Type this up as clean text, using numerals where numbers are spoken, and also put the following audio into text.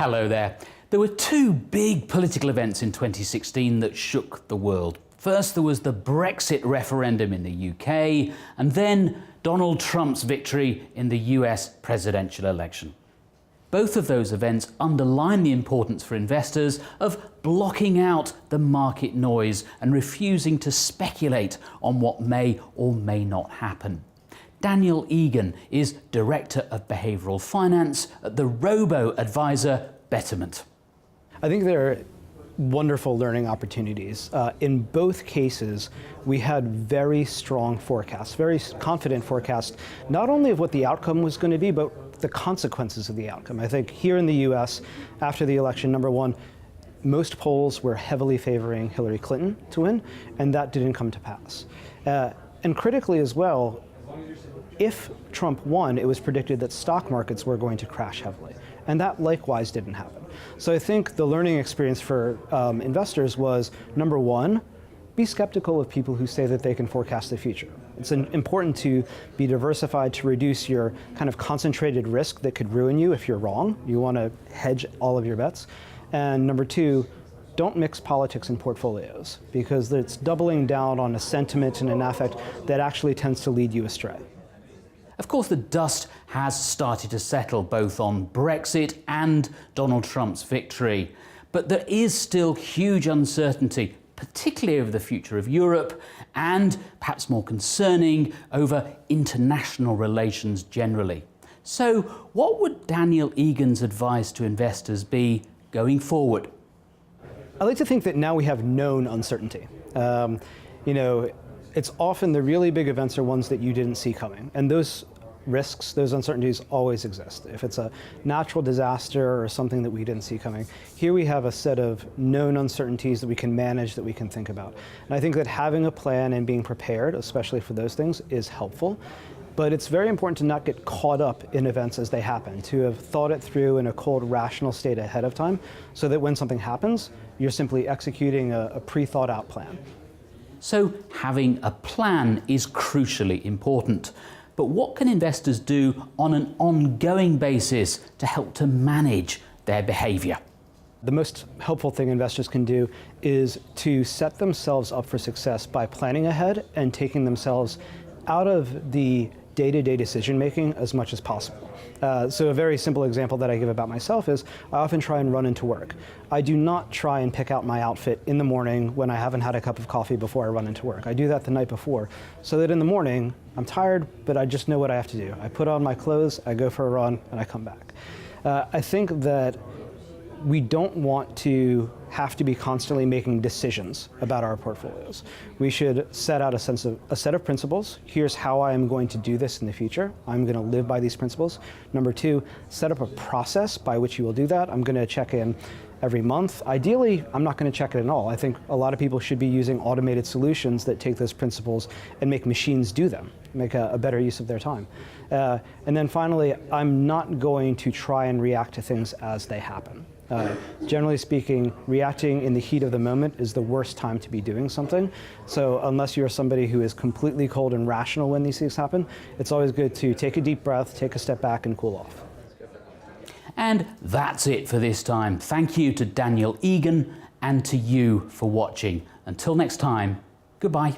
Hello there. There were two big political events in 2016 that shook the world. First, there was the Brexit referendum in the UK, and then Donald Trump's victory in the US presidential election. Both of those events underline the importance for investors of blocking out the market noise and refusing to speculate on what may or may not happen. Daniel Egan is Director of Behavioural Finance at the Robo-advisor Betterment. I think there are wonderful learning opportunities. In both cases, we had very strong forecasts, very confident forecasts, not only of what the outcome was going to be, but the consequences of the outcome. I think here in the US, after the election, number one, most polls were heavily favoring Hilary Clinton to win, and that didn't come to pass. And critically as well, if Trump won, it was predicted that stock markets were going to crash heavily, and that likewise didn't happen. So I think the learning experience for investors was, number one, be skeptical of people who say that they can forecast the future. It's important to be diversified to reduce your kind of concentrated risk that could ruin you if you're wrong. You want to hedge all of your bets. And number two, don't mix politics and portfolios, because it's doubling down on a sentiment and an affect that actually tends to lead you astray. Of course, the dust has started to settle both on Brexit and Donald Trump's victory. But there is still huge uncertainty, particularly over the future of Europe, and perhaps more concerning, over international relations generally. So what would Daniel Egan's advice to investors be going forward? I like to think that now we have known uncertainty. It's often the really big events are ones that you didn't see coming, and those risks, those uncertainties always exist. If it's a natural disaster or something that we didn't see coming, here we have a set of known uncertainties that we can manage, that we can think about. And I think that having a plan and being prepared, especially for those things, is helpful. But it's very important to not get caught up in events as they happen, to have thought it through in a cold, rational state ahead of time, so that when something happens, you're simply executing a pre-thought out plan. So having a plan is crucially important. But what can investors do on an ongoing basis to help to manage their behaviour? The most helpful thing investors can do is to set themselves up for success by planning ahead and taking themselves out of the day-to-day decision-making as much as possible. So a very simple example that I give about myself is I often try and run into work. I do not try and pick out my outfit in the morning when I haven't had a cup of coffee before I run into work. I do that the night before, so that in the morning, I'm tired, but I just know what I have to do. I put on my clothes, I go for a run, and I come back. I think that we don't want to have to be constantly making decisions about our portfolios. We should set out a set of principles. Here's how I am going to do this in the future. I'm going to live by these principles. Number two, set up a process by which you will do that. I'm going to check in every month. Ideally, I'm not going to check it at all. I think a lot of people should be using automated solutions that take those principles and make machines do them, make a better use of their time. And then finally, I'm not going to try and react to things as they happen. Generally speaking, reacting in the heat of the moment is the worst time to be doing something. So unless you're somebody who is completely cold and rational when these things happen, it's always good to take a deep breath, take a step back, and cool off. And that's it for this time. Thank you to Daniel Egan and to you for watching. Until next time, goodbye.